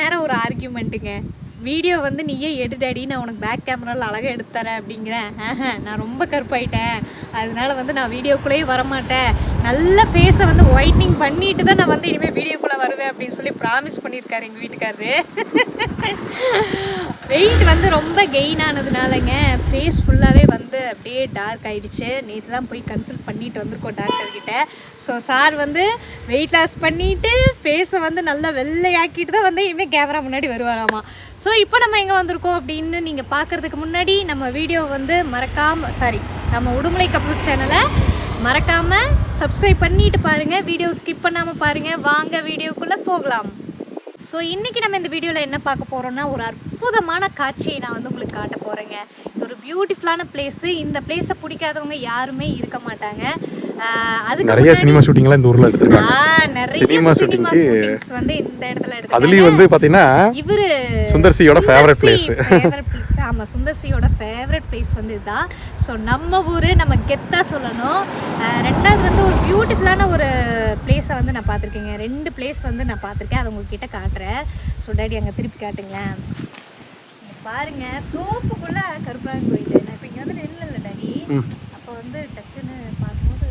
நேரம் ஒரு ஆர்கியூமெண்ட்டுங்க. வீடியோ வந்து நீயே எடு டாடி, நான் உனக்கு பேக் கேமராவில் அழகாக எடுத்து தரேன் அப்படிங்கிறேன். நான் ரொம்ப கருப்பாயிட்டேன், அதனால வந்து நான் வீடியோக்குள்ளேயே வரமாட்டேன், நல்ல ஃபேஸை வந்து ஒயிட்னிங் பண்ணிட்டு தான் நான் வந்து இனிமேல் வீடியோக்குள்ளே வருவேன் அப்படின்னு சொல்லி ப்ராமிஸ் பண்ணியிருக்காரு எங்கள் வீட்டுக்காரரு. வெயிட் வந்து ரொம்ப கெயின் ஆனதுனாலங்க ஃபேஸ் ஃபுல்லாகவே வந்து அப்படியே டார்க் ஆகிடுச்சு. நேற்று தான் போய் கன்சல்ட் பண்ணிட்டு வந்திருக்கோம் டாக்டர்கிட்ட. ஸோ சார் வந்து வெயிட் லாஸ் பண்ணிவிட்டு ஃபேஸை வந்து நல்லா வெள்ளையாக்கிட்டு தான் வந்து இனிமேல் கேமரா முன்னாடி வருவாராமா. ஸோ இப்போ நம்ம எங்கே வந்திருக்கோம் அப்படின்னு நீங்கள் பார்க்குறதுக்கு முன்னாடி நம்ம வீடியோ வந்து நம்ம உடுமலை கப்புள்ஸ் சேனலை மறக்காமல் சப்ஸ்கிரைப் பண்ணிட்டு பாருங்கள், வீடியோ ஸ்கிப் பண்ணாமல் பாருங்கள். வாங்க வீடியோக்குள்ளே போகலாம். ஸோ இன்றைக்கி நம்ம இந்த வீடியோவில் என்ன பார்க்க போகிறோம்னா, ஒரு அற்புதமான காட்சியை நான் வந்து உங்களுக்கு காட்ட போகிறேங்க. இது ஒரு பியூட்டிஃபுல்லான பிளேஸு. இந்த பிளேஸை பிடிக்காதவங்க யாருமே இருக்க மாட்டாங்க. அதுக்கு நிறைய சினிமா ஷூட்டிங்லாம் இந்த ஊர்ல எடுத்துருக்காங்க. நிறைய சினிமா ஷூட்டிங்ஸ் வந்து இந்த இடத்துல எடுத்துருக்காங்க. அதுலயும் வந்து பாத்தீங்கன்னா இவரு சுந்தர் சியோட ஃபேவரட் பிளேஸ். ஆமா, சுந்தர் சியோட ஃபேவரட் பிளேஸ் வந்து இதுதான். ஸோ நம்ம ஊரு நம்ம கெத்தா சொல்லணும். ரெண்டாவது வந்து ஒரு பியூட்டிஃபுல்லான ஒரு பிளேஸை வந்து நான் பார்த்துருக்கேங்க. 2 பிளேஸ் வந்து நான் பார்த்துருக்கேன், அதை உங்ககிட்ட காட்டுறேன். ஸோ டாடி அங்கே திருப்பி காட்டுங்களேன். பாருங்க, தோப்புக்குள்ள கருப்பராயன் கோயில். நான் இப்போ இங்கே வந்து நின்று டாடி, அப்போ வந்து டக்குன்னு பார்க்கும்போது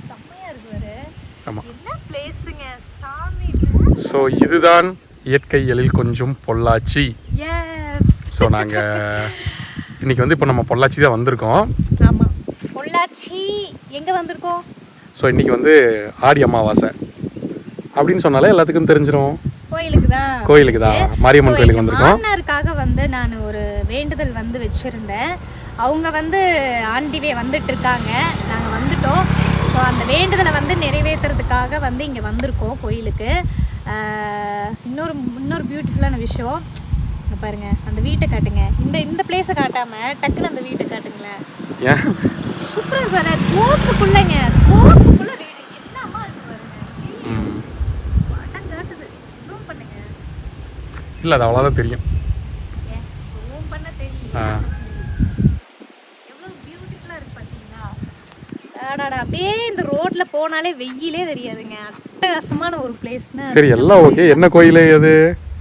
செம்மையா இருக்குவாரு. என்ன பிளேஸுங்க சாமி. ஸோ இதுதான் இயற்கை எழில் கொஞ்சம் பொள்ளாச்சி. எஸ். ஸோ நாங்கள் இன்னைக்கு வந்து இப்போ நம்ம பொள்ளாச்சி தான் வந்திருக்கோம். ஆமாம், பொள்ளாச்சி எங்கே வந்திருக்கோம்? ஸோ இன்னைக்கு வந்து ஆடி அமாவாசை அப்படின்னு சொன்னாலே எல்லாத்துக்கும் தெரிஞ்சிடும். கோயிலுக்கு தான் மாரியம்மன் கோயிலுக்கு வந்திருக்கோம். மாமனாருக்காக வந்து நான் ஒரு வேண்டுதல் வந்து வச்சுருந்தேன். அவங்க வந்து ஆண்டிவே வந்துட்டு இருக்காங்க, நாங்கள் வந்துட்டோம். ஸோ அந்த வேண்டுதலை வந்து நிறைவேற்றுறதுக்காக வந்து இங்கே வந்திருக்கோம் கோயிலுக்கு. இன்னொரு பியூட்டிஃபுல்லான விஷயம் பாருங்க, அந்த வீட்டை காட்டுங்க. இந்த பிளேஸை காட்டாம டக்குன்னு அந்த வீட்டை காட்டுங்களேன். சூப்பரா சார், தோப்புக்குள்ளங்க, தோப்புக்குள்ள வீடு. என்னமா இருக்கு பாருங்க, படம் காட்டுது. ஜூம் பண்ணுங்க. இல்ல அது அவ்வளவுதான் தெரியும். ஜூம் பண்ண தெரியும். எவ்வளவு பியூட்டிஃபுல்லா இருக்கு பாத்தீங்களா? அடடா, அப்படியே இந்த ரோட்ல போனாலே வெயிலே தெரியாதுங்க. அட்டகாசமான ஒரு பிளேஸ்னா. சரி, எல்லாம் ஓகே. என்ன கோயில் அது?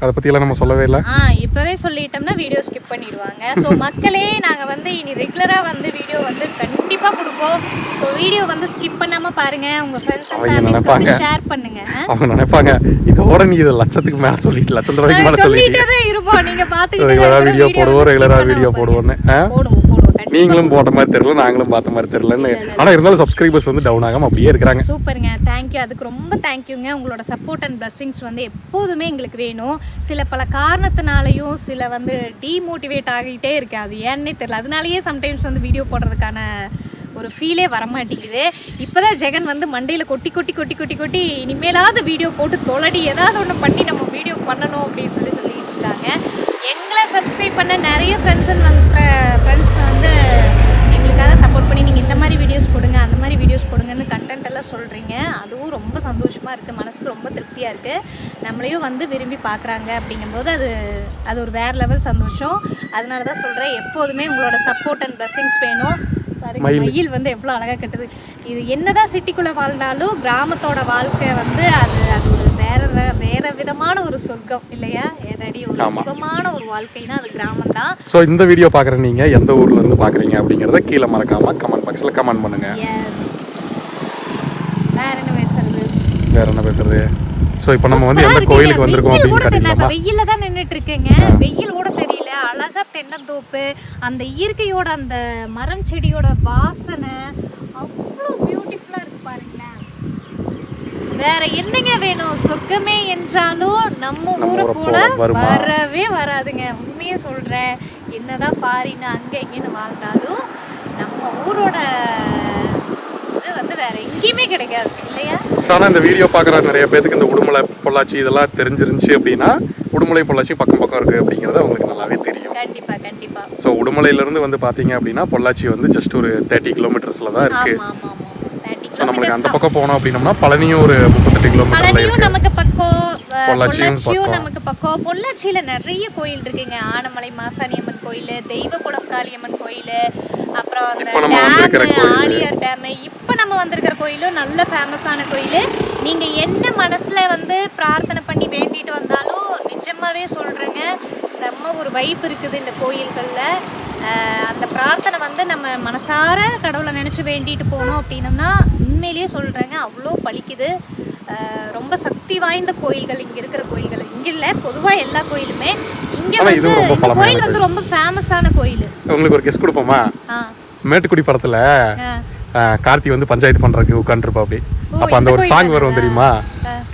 அதை பற்றியெல்லாம் நம்ம சொல்லவே இல்லை. இப்போவே சொல்லிட்டோம்னா வீடியோ ஸ்கிப் பண்ணிடுவாங்க. ஸோ மக்களே, நாங்கள் வந்து இனி ரெகுலராக வந்து வீடியோ வந்து கண்டிப்பாக கொடுப்போம். ஸோ வீடியோ வந்து ஸ்கிப் பண்ணாமல் பாருங்கள், உங்கள் ஃப்ரெண்ட்ஸ் அண்ட் ஃபேமிலிஸ்க்கு வந்து ஷேர் பண்ணுங்க. அவங்க நினைப்பாங்க இதோட நீ இதை லட்சத்துக்கு மேலே சொல்லிட்டு லட்சத்துக்கு மேலே சொல்லிட்டு தான் இருப்போம். நீங்கள் பார்த்துக்கிட்டு ரெகுலராக வீடியோ போடுவோம், ரெகுலராக வீடியோ போடுவோன்னு நீங்களும் போட்ட மாதிரி தெரியல, நாங்களும் பார்த்த மாதிரி தெரியலன்னு. ஆனால் இருந்தாலும் சப்ஸ்கிரைபர்ஸ் வந்து டவுன் ஆகாமல் அப்படியே இருக்கிறாங்க. சூப்பருங்க, தேங்க்யூ. அதுக்கு ரொம்ப தேங்க்யூங்க. உங்களோட சப்போர்ட் அண்ட் பிளஸ்ஸிங்ஸ் வந்து எப்போதுமே எங்களுக்கு வேணும். சில பல காரணத்தினாலையும் சில வந்து டீமோட்டிவேட் ஆகிட்டே இருக்கு, அது ஏன்னே தெரியல. அதனாலேயே சம்டைம்ஸ் வந்து வீடியோ போடுறதுக்கான ஒரு ஃபீலே வரமாட்டேங்குது. இப்போதான் ஜெகன் வந்து மண்டையில் கொட்டி இனிமேலாவது வீடியோ போட்டு தொலைடி, ஏதாவது ஒன்று பண்ணி நம்ம வீடியோ பண்ணணும் அப்படின்னு சொல்லிட்டு இருக்காங்க. எங்களை சப்ஸ்கிரைப் பண்ண நிறைய ஃப்ரெண்ட்ஸ் வந்து எங்களுக்காக சப்போர்ட் பண்ணி நீங்கள் இந்த மாதிரி வீடியோஸ் போடுங்க, அந்த மாதிரி வீடியோஸ் போடுங்கன்னு கண்டென்ட் எல்லாம் சொல்கிறீங்க. அதுவும் ரொம்ப சந்தோஷமாக இருக்குது, மனசுக்கு ரொம்ப திருப்தியாக இருக்குது. நம்மளையும் வந்து விரும்பி பார்க்குறாங்க அப்படிங்கும்போது அது ஒரு வேறு லெவல் சந்தோஷம். அதனால தான் சொல்கிறேன், எப்போதுமே உங்களோட சப்போர்ட் அண்ட் பிளஸ்ஸிங்ஸ் வேணும். மயில் வந்து எவ்வளோ அழகாக கட்டுது. இது என்னதான் சிட்டிக்குள்ளே வாழ்ந்தாலும் கிராமத்தோட வாழ்க்கை வந்து அது ஒரு வேற விதமான ஒரு சொர்க்கம் இல்லையா? ஏதாடி ஒரு சுகமான ஒரு வாழ்க்கைனா அது கிராமம் தான். ஸோ இந்த வீடியோ பார்க்குற நீங்கள் எந்த ஊர்ல இருந்து பார்க்குறீங்க அப்படிங்கிறத கீழே மறக்காம கமெண்ட் பாக்ஸில் கமெண்ட் பண்ணுங்க. எஸ். வேற என்ன பேசுறது? ஸோ இப்போ நம்ம வந்து எந்த கோயிலுக்கு வந்திருக்கோம் அப்படின்னு காட்டிடலாமா? வெயில்ல தான் நின்றுட்டு இருக்கேங்க, வெயில் கூட தெரியல. அழகா தென்னந்தோப்பு, அந்த இயற்கையோட அந்த மரம் செடியோட வாசனை அவ்வளோ பியூட்டிஃபுல்லா இருக்கு பாருங்களேன். வேற என்னங்க வேணும்? சொர்க்கமே என்றாலும் நம்ம ஊரை போல வரவே வராதுங்க. உண்மையே சொல்றேன், என்னதான் ஃபாரின் அங்க இங்கன்னு வாழ்ந்தாலும் நம்ம ஊரோட வந்து வேற எங்கேயுமே கிடைக்காது இல்லையா? ஆனா இந்த வீடியோ பாக்குற நிறைய பேருக்கு இந்த உடுமலை பொள்ளாச்சி இதெல்லாம் தெரிஞ்சிருந்துச்சு அப்படின்னா, உடுமலை பொள்ளாச்சி பக்கம் இருக்கு அப்படிங்கறது உங்களுக்கு நல்லாவே தெரியும். கண்டிப்பா கண்டிப்பா. ஸோ உடுமலையில இருந்து வந்து பாத்தீங்க அப்படின்னா பொள்ளாச்சி வந்து ஜஸ்ட் ஒரு 30 கிலோமீட்டர்ஸ்ல தான் இருக்கு. ஸோ நம்மளுக்கு அந்த பக்கம் போனோம் அப்படின்னா பழனியும் ஒரு 38 கிலோமீட்டர் நமக்கு பக்கம், பொள்ளாச்சியும் நமக்கு பக்கம். பொள்ளாச்சியில நிறைய கோயில் இருக்குங்க. ஆனமலை மாசாணியம்மன் கோயில், தெய்வகுளம் காளியம்மன் கோயில், அப்புறம் ஆலியார் டேம். இப்போ நம்ம வந்திருக்கிற கோயிலும் நல்ல ஃபேமஸான கோயில். நீங்க என்ன மனசுல வந்து பிரார்த்தனை பண்ணி வேண்டிட்டு வந்தாலும் நிஜ நிஜமாவே சொல்கிறேங்க, செம்ம ஒரு வைப் இருக்குது இந்த கோயில்களில். அந்த பிரார்த்தனை வந்து நம்ம மனசார கடவுளை நினச்சி வேண்டிட்டு போனோம் அப்படின்னம்னா உண்மையிலேயே சொல்கிறேங்க அவ்வளோ பலிக்குது. ரொம்ப சக்தி வாய்ந்த கோயில்கள் இங்கே இருக்கிற கோயில்கள், இங்கே இல்லை பொதுவாக எல்லா கோயிலுமே. இங்கே வந்து இந்த கோயில் வந்து ரொம்ப ஃபேமஸான கோயில். உங்களுக்கு ஒரு கெஸ் கொடுப்போமா? மேட்டுக்குடி படத்தில் கார்த்தி வந்து பஞ்சாயத்து பண்றதுக்கு உட்காந்துருப்பா அப்படி. அப்ப அந்த ஒரு சாங் வரும் தெரியுமா,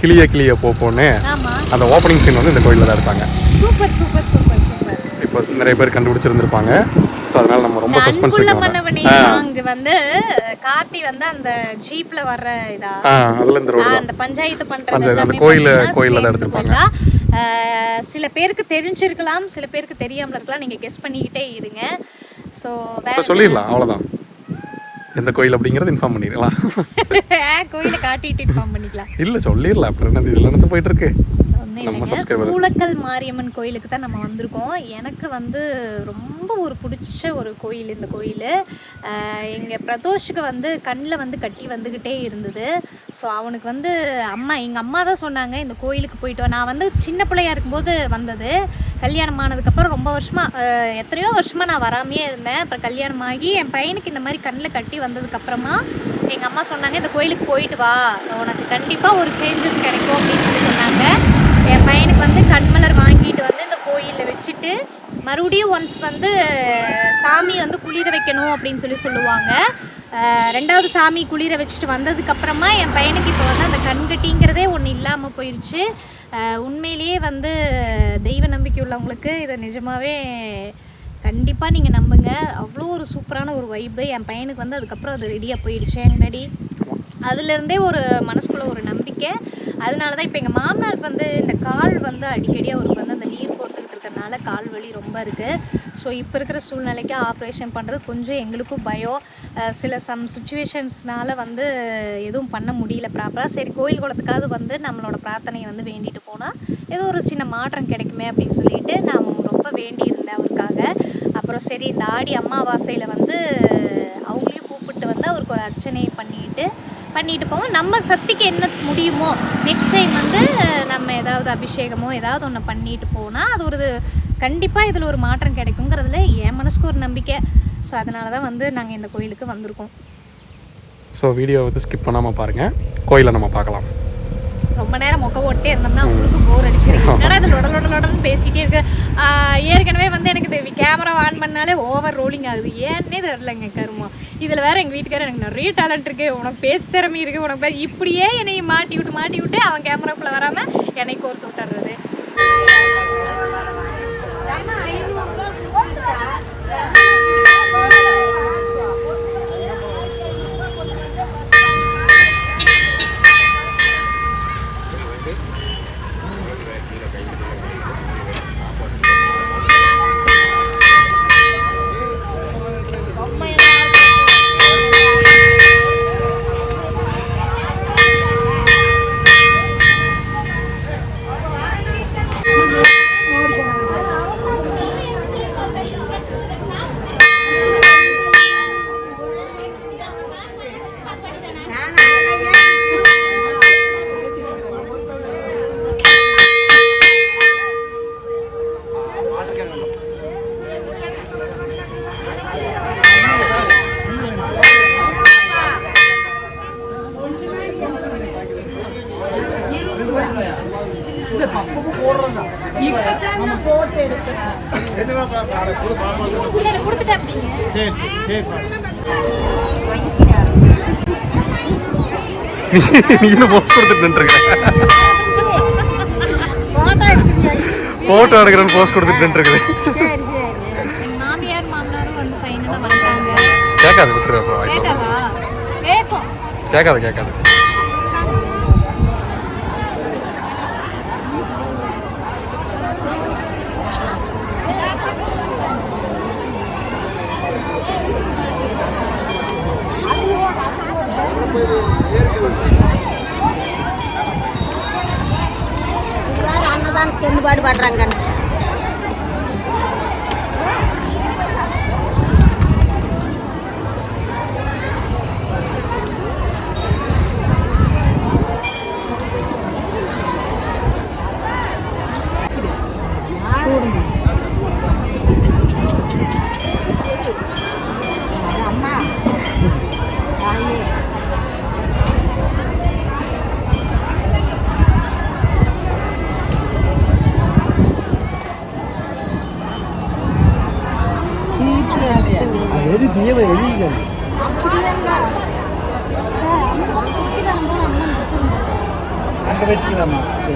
கிளிய கிளிய போப்போன்னு. அந்த ஓப்பனிங் சீன் வந்து இந்த கோயில்ல தான் எடுத்தாங்க. Super super super super. இப்போ நிறைய பேர் கண்டுபிடிச்சிருந்திருப்பாங்க. சோ அதனால நம்ம ரொம்ப சஸ்பென்ஸ் வைக்கணும். சாங் வந்து கார்த்தி வந்து அந்த ஜீப்ல வர்ற இதா அதுல இந்த ரோட் அந்த பஞ்சாயத்து பண்றது அந்த கோயில்ல தான் எடுத்துப்பாங்க. சில பேருக்கு தெரிஞ்சிருக்கலாம், சில பேருக்கு தெரியாமல இருக்கலாம். நீங்க கெஸ் பண்ணிக்கிட்டே இருங்க. சோ சொல்லிடலாம் அவ்வளவுதான். எந்த கோயில் அப்படிங்கறது இன்ஃபார்ம் பண்ணிடலாம். கோயிலை காட்டிட்டு இன்ஃபார்ம் பண்ணிக்கலாம். இல்ல சொல்லிடலாம். அப்புறம் என்ன இதுல இருந்து போயிட்டு இருக்கு. சூளக்கல் மாரியம்மன் கோயிலுக்கு தான் நம்ம வந்திருக்கோம். எனக்கு வந்து ரொம்ப ஒரு பிடிச்ச ஒரு கோயில் இந்த கோயில். எங்கள் பிரதோஷுக்கு வந்து கண்ணில் வந்து கட்டி வந்துக்கிட்டே இருந்தது. ஸோ அவனுக்கு வந்து எங்கள் அம்மா தான் சொன்னாங்க இந்த கோயிலுக்கு போயிட்டு வா. நான் வந்து சின்ன பிள்ளையா இருக்கும்போது வந்தது. கல்யாணம் ஆனதுக்கப்புறம் ரொம்ப எத்தனையோ வருஷமாக நான் வராமையே இருந்தேன். அப்புறம் கல்யாணம் ஆகி என் பையனுக்கு இந்த மாதிரி கண்ணில் கட்டி வந்ததுக்கப்புறமா எங்கள் அம்மா சொன்னாங்க இந்த கோயிலுக்கு போயிட்டு வா, உனக்கு கண்டிப்பாக ஒரு சேஞ்சஸ் கிடைக்கும் அப்படின்னு சொல்லி சொன்னாங்க. என் பையனுக்கு வந்து கண்மலர் வாங்கிட்டு வந்து இந்த கோயிலில் வச்சுட்டு மறுபடியும் ஒன்ஸ் வந்து சாமி வந்து குளிர வைக்கணும் அப்படின்னு சொல்லுவாங்க. ரெண்டாவது சாமி குளிர வச்சுட்டு வந்ததுக்கப்புறமா என் பையனுக்கு இப்போ வந்து அந்த கண்கட்டிங்கிறதே ஒன்று இல்லாமல் போயிடுச்சு. உண்மையிலேயே வந்து தெய்வ நம்பிக்கை உள்ளவங்களுக்கு இதை நிஜமாவே கண்டிப்பாக நீங்கள் நம்புங்க. அவ்வளோ ஒரு சூப்பரான ஒரு வைப்பு. என் பையனுக்கு வந்து அதுக்கப்புறம் அது ரெடியாக போயிடுச்சு முன்னாடி. அதுலேருந்தே ஒரு மனசுக்குள்ள ஒரு நம்பிக்கை. அதனால தான் இப்போ எங்கள் மாமனாருக்கு வந்து இந்த கால் வந்து அடிக்கடி அவருக்கு வந்து அந்த நீர் கோர்த்துக்கிட்டு இருக்கிறதுனால கால் வலி ரொம்ப இருக்குது. ஸோ இப்போ இருக்கிற சூழ்நிலைக்கு ஆப்ரேஷன் பண்ணுறது கொஞ்சம் எங்களுக்கும் பயம். சில சுச்சுவேஷன்ஸ்னால வந்து எதுவும் பண்ண முடியல ப்ராப்பராக. சரி கோயில் குளத்துக்காவது வந்து நம்மளோட பிரார்த்தனையை வந்து வேண்டிட்டு போனால் ஏதோ ஒரு சின்ன மாற்றம் கிடைக்குமே அப்படின்னு சொல்லிட்டு நான் ரொம்ப வேண்டியிருந்தேன் அவருக்காக. அப்புறம் சரி இந்த ஆடி அமாவாசையில் வந்து அவங்களையும் கூப்பிட்டு வந்து அவருக்கு ஒரு அர்ச்சனையை பண்ணிட்டு போவோம். நம்ம சக்திக்கு என்ன முடியுமோ நெக்ஸ்ட் டைம் வந்து நம்ம ஏதாவது அபிஷேகமோ ஏதாவது ஒன்று பண்ணிட்டு போனால் அது ஒரு கண்டிப்பாக இதில் ஒரு மாற்றம் கிடைக்குங்கிறதுல என் மனசுக்கு ஒரு நம்பிக்கை. ஸோ அதனால தான் வந்து நாங்கள் இந்த கோயிலுக்கு வந்திருக்கோம். ஸோ வீடியோ வந்து ஸ்கிப் பண்ணாமல் பாருங்கள், கோயிலை நம்ம பார்க்கலாம். ரொம்ப நேரம் மொக்க ஓட்டே இருந்தோம்னா உங்களுக்கு போர் அடிச்சிருக்கு. என்னடா இது லொடன்னு பேசிகிட்டே இருக்கு. ஏற்கனவே வந்து எனக்கு இது கேமரா ஆன் பண்ணாலே ஓவர் ரோலிங் ஆகுது. ஏன்னே தெரிலங்க கருமம். இதில் வேறு எங்கள் வீட்டுக்காரர் எனக்கு நிறைய டேலண்ட் இருக்குது, உனக்கு பேச்சு திறமை இருக்குது, உனக்கு இப்படியே என்னை மாட்டி விட்டு அவன் கேமராக்குள்ளே வராமல் என்னை கோர்த்து விட்டுறது. இன்னும் போஸ்ட் கொடுத்துட்டு போட்டோ எடுக்கிறேன்னு போஸ்ட் கொடுத்துட்டு இருக்குது. மாமியார் மாமனாரும் வந்து ஃபைனலா வந்துட்டாங்க. கேட்காது விட்டுரு. அப்புறம் வாய்ஸ் கேட்காது. அன்னதான் தென்பாடு பாடுறாங்க. அங்கே வச்சுக்கலாமா? சரி.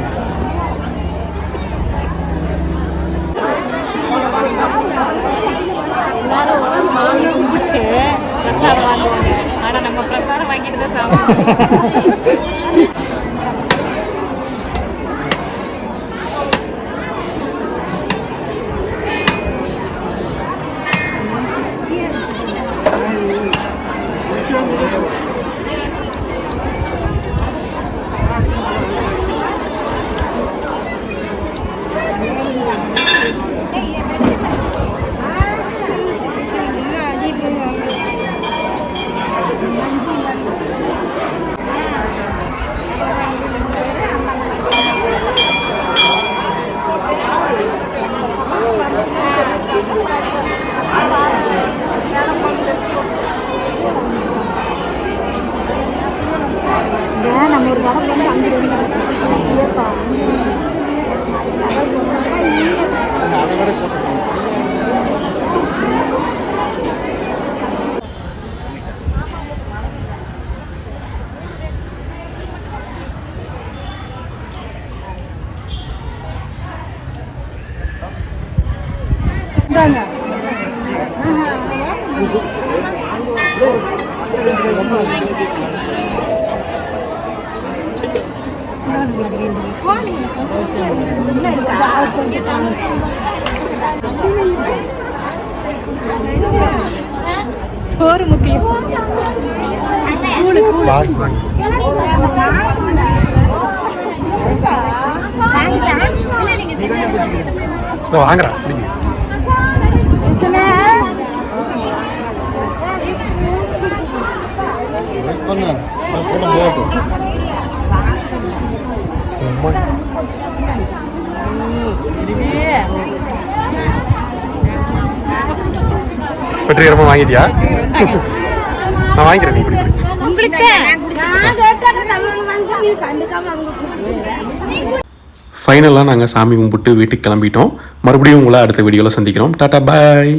எல்லாரும் சாமி கும்பிட்டு பிரசாதம் வாங்குவாங்க. ஆனா நம்ம பிரசாதம் வாங்கிட்டு தான் சாப்பிடுவோம். நம்ம ஒரு கடை வந்து அங்கே அதை விட போட்டுருக்கோம். சோறு முக்கியம். வாங்குறா வெற்றிகரமா வாங்கிட்டியா? நான் வாங்கிக்கிறேன். நீ உங்களுக்கு ஃபைனலாக நாங்கள் சாமி கும்பிட்டு வீட்டுக்கு கிளம்பிட்டோம். மறுபடியும் உங்களை அடுத்த வீடியோவில் சந்திக்கிறோம். டாடா பாய்.